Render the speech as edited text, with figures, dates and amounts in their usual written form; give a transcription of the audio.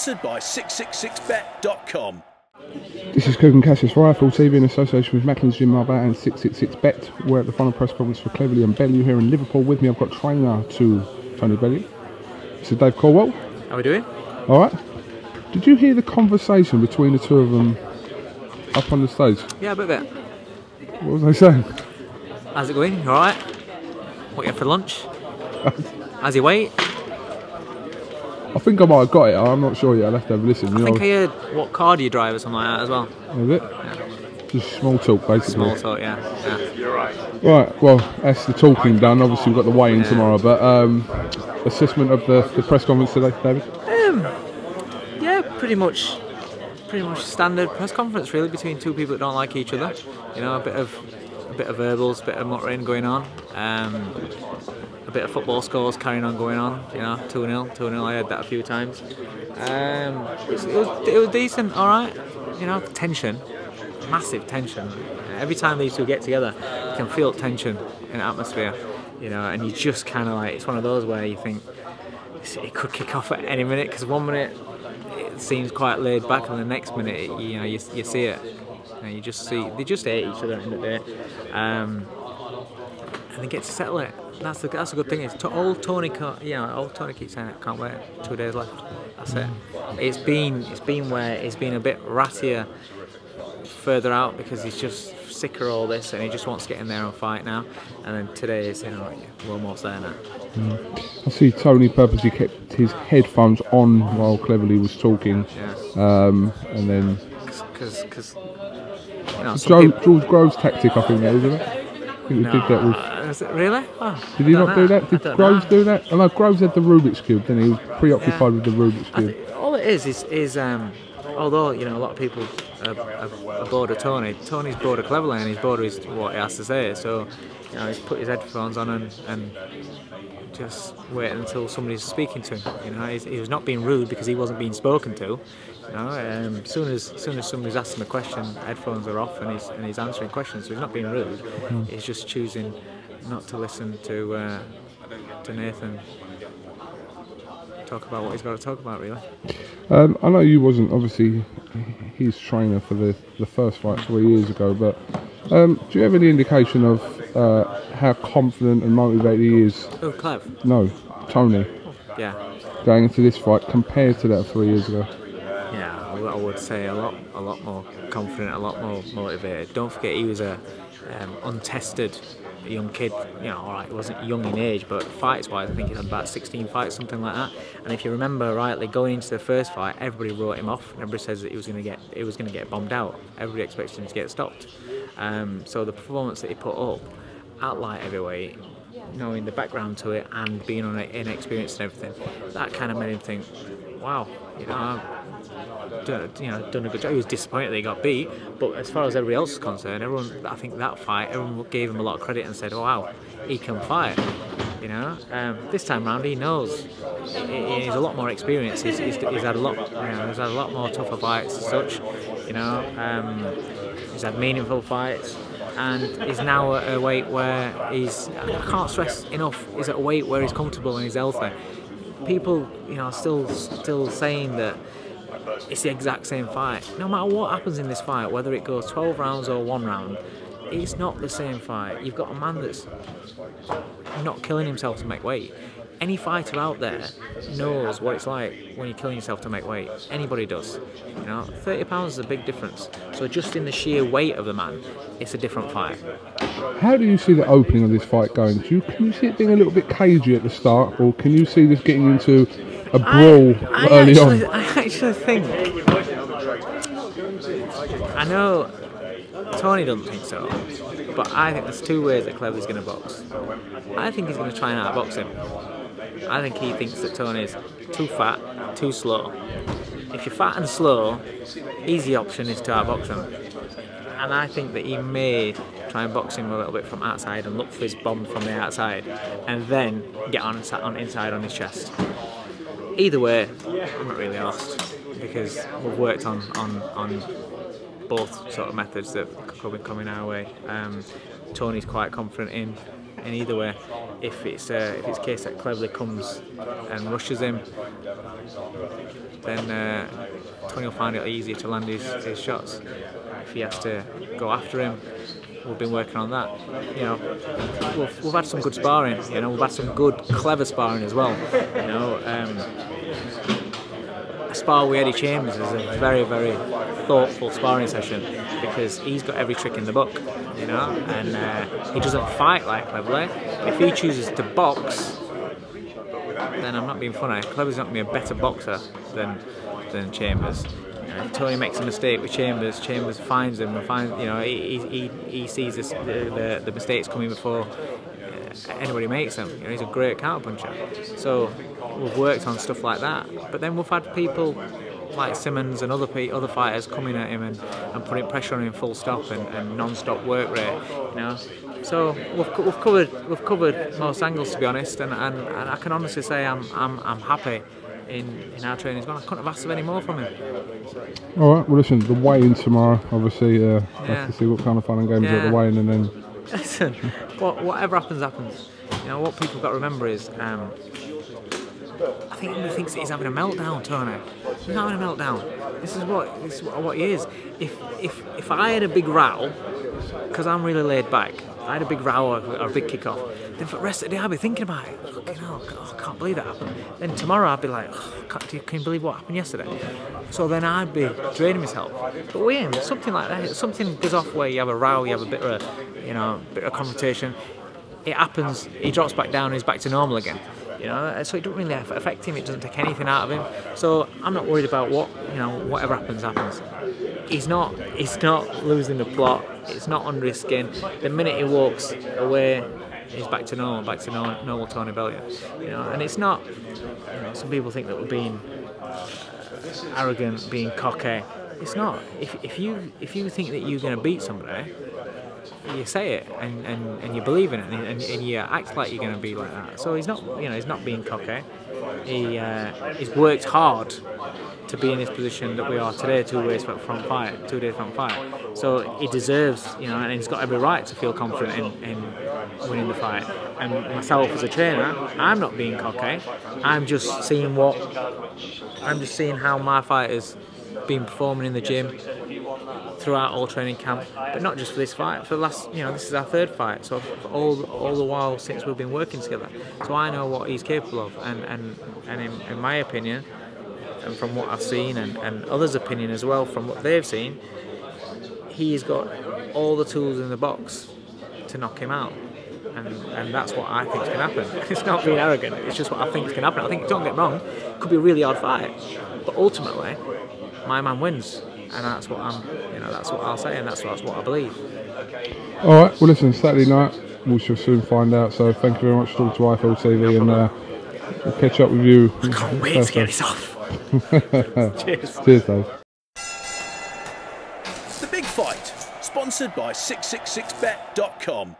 Sponsored by 666bet.com. This is Coogan Cassius Rifle TV in association with Macklin's Gym Mother and 666bet. We're at the final press conference for COLDWELL and BELLEW here in Liverpool. With me I've got trainer to Tony BELLEW. This is Dave Caldwell. How are we doing? Alright. Did you hear the conversation between the two of them up on the stage? Yeah, a bit. What was they saying? How's it going? You alright? What you have for lunch? How's your weight? I think I might have got it. I'm not sure yet. I'll have to have a listen. I think I heard what car do you drive or something like that as well. Is it? Yeah. Just small talk basically. Small talk, yeah. You're right. Right, well, that's the talking done. Obviously we've got the weigh-in tomorrow, but assessment of the press conference today, David? Yeah, pretty much standard press conference really between two people that don't like each other. You know, a bit of verbals, a bit of muttering going on. A bit of football scores carrying on going on, you know, 2-0, I heard that a few times. It was decent, alright, you know, tension, massive tension. Every time these two get together, you can feel tension in the atmosphere, you know, and you just kind of like, it's one of those where you think it could kick off at any minute, because 1 minute it seems quite laid back and the next minute, you know, you see it, and you just see, they just hate each other at the end of the day. And they get to settle it. That's a good thing. It's old Tony keeps saying it. Can't wait. 2 days left. That's it. It's been where it's been a bit rattier further out because he's just sick of all this and he just wants to get in there and fight now. And then today is, you know, we're almost there now. I see Tony purposely kept his headphones on while Cleverly was talking. Yeah. And then because you know, George Groves' tactic, I think that isn't it? I think he did that with. Is it really? Oh, did he not do that? Did Groves do that? I know Groves had the Rubik's Cube, didn't he? He was preoccupied with the Rubik's Cube. All it is although, you know, a lot of people are bored of Tony, Tony's bored of COLDWELL and he's bored with what he has to say. So, you know, he's put his headphones on and just wait until somebody's speaking to him. You know, he was not being rude because he wasn't being spoken to. You know, as soon as somebody's asking a question, headphones are off and he's answering questions. So he's not being rude. He's just choosing not to listen to Nathan talk about what he's got to talk about, really. I know you wasn't obviously his trainer for the first fight 3 years ago, but do you have any indication of how confident and motivated he is? Oh, Clev? No, Tony. Yeah. Going into this fight compared to that 3 years ago. Yeah, I would say a lot more confident, a lot more motivated. Don't forget he was a untested young kid. You know, alright, he wasn't young in age, but fights-wise, I think he had about 16 fights, something like that. And if you remember rightly, going into the first fight, everybody wrote him off. Everybody says that he was going to get bombed out. Everybody expected him to get stopped. So the performance that he put up at light heavyweight, knowing the background to it and being inexperienced and everything, that kind of made him think, wow, you know, done a good job. He was disappointed that he got beat, but as far as everybody else is concerned, I think that fight, everyone gave him a lot of credit and said, oh, wow, he can fight. You know, this time round he knows. He's a lot more experienced. He's had a lot more tougher fights as such. You know, he's had meaningful fights. And he's now at a weight where I can't stress enough, he's at a weight where he's comfortable and he's healthy. People, you know, still saying that it's the exact same fight. No matter what happens in this fight, whether it goes 12 rounds or 1 round, it's not the same fight. You've got a man that's not killing himself to make weight. Any fighter out there knows what it's like when you're killing yourself to make weight. Anybody does. You know, 30 pounds is a big difference. So just in the sheer weight of the man, it's a different fight. How do you see the opening of this fight going? Can you see it being a little bit cagey at the start, or can you see this getting into a brawl early on? I actually think, I know Tony doesn't think so, but I think there's 2 ways that Cleverly's going to box. I think he's going to try and outbox him. I think he thinks that Tony's too fat, too slow. If you're fat and slow, easy option is to outbox him. And I think that he may try and box him a little bit from outside and look for his bomb from the outside, and then get on inside on his chest. Either way, I'm not really asked, because we've worked on both sort of methods that could be coming our way. Tony's quite confident in either way. If it's a case that Cleverly comes and rushes him, then Tony will find it easier to land his shots. If he has to go after him, we've been working on that. You know, we've had some good sparring. You know, we've had some good, clever sparring as well. You know, a spar with Eddie Chambers is a very, very thoughtful sparring session because he's got every trick in the book. You know, and he doesn't fight like Cleverly. If he chooses to box, then I'm not being funny. Cleverly's not going to be a better boxer than Chambers. If Tony makes a mistake with Chambers, Chambers finds him and finds, you know, he sees the mistakes coming before anybody makes them. You know, he's a great counterpuncher. So we've worked on stuff like that. But then we've had people like Simmons and other fighters coming at him and putting pressure on him full stop and non-stop work rate. You know, so we've covered most angles, to be honest, and I can honestly say I'm happy in our training. I couldn't have asked for any more from him. All right. Well, listen, the weigh-in tomorrow. Obviously, have to see what kind of fun and games at the weigh-in, and then. Listen, whatever happens, happens. You know, what people have got to remember is, I think he thinks he's having a meltdown, Tony. He's not having a meltdown. This is what he is. If I had a big row, because I'm really laid back, I had a big row or a big kick-off, then for the rest of the day I'd be thinking about it. Fucking hell, I can't believe that happened. Then tomorrow I'd be like, can you believe what happened yesterday? So then I'd be draining myself. But with him, something like that, something goes off where you have a row, you have a bit of a confrontation. It happens, he drops back down and he's back to normal again. You know, so it doesn't really affect him. It doesn't take anything out of him. So I'm not worried about whatever happens, happens. He's not losing the plot. It's not under his skin. The minute he walks away, he's back to normal Tony Bellew. You know, and it's not. You know, some people think that we're being arrogant, being cocky. It's not. If you think that you're going to beat somebody, you say it and you believe in it and you act like you're going to be like that. So he's not, he's not being cocky. He's worked hard to be in this position that we are today, 2 days from fight. So he deserves, and he's got every right to feel confident in winning the fight. And myself as a trainer, I'm not being cocky. I'm just seeing how my fighters been performing in the gym throughout all training camp, but not just for this fight. For the last, this is our 3rd fight, so for all the while since we've been working together. So I know what he's capable of, and in my opinion, and from what I've seen, and others' opinion as well, from what they've seen, he's got all the tools in the box to knock him out. And that's what I think can happen. It's not being arrogant, it's just what I think can happen. I think, don't get me wrong, it could be a really hard fight, but ultimately, my man wins. And that's what that's what I'll say, and that's what I believe. All right. Well, listen, Saturday night we shall soon find out. So thank you very much to IFL TV, and we'll catch up with you. I can't wait to get this off. Cheers. Cheers, Dave. The Big Fight, sponsored by 666bet.com.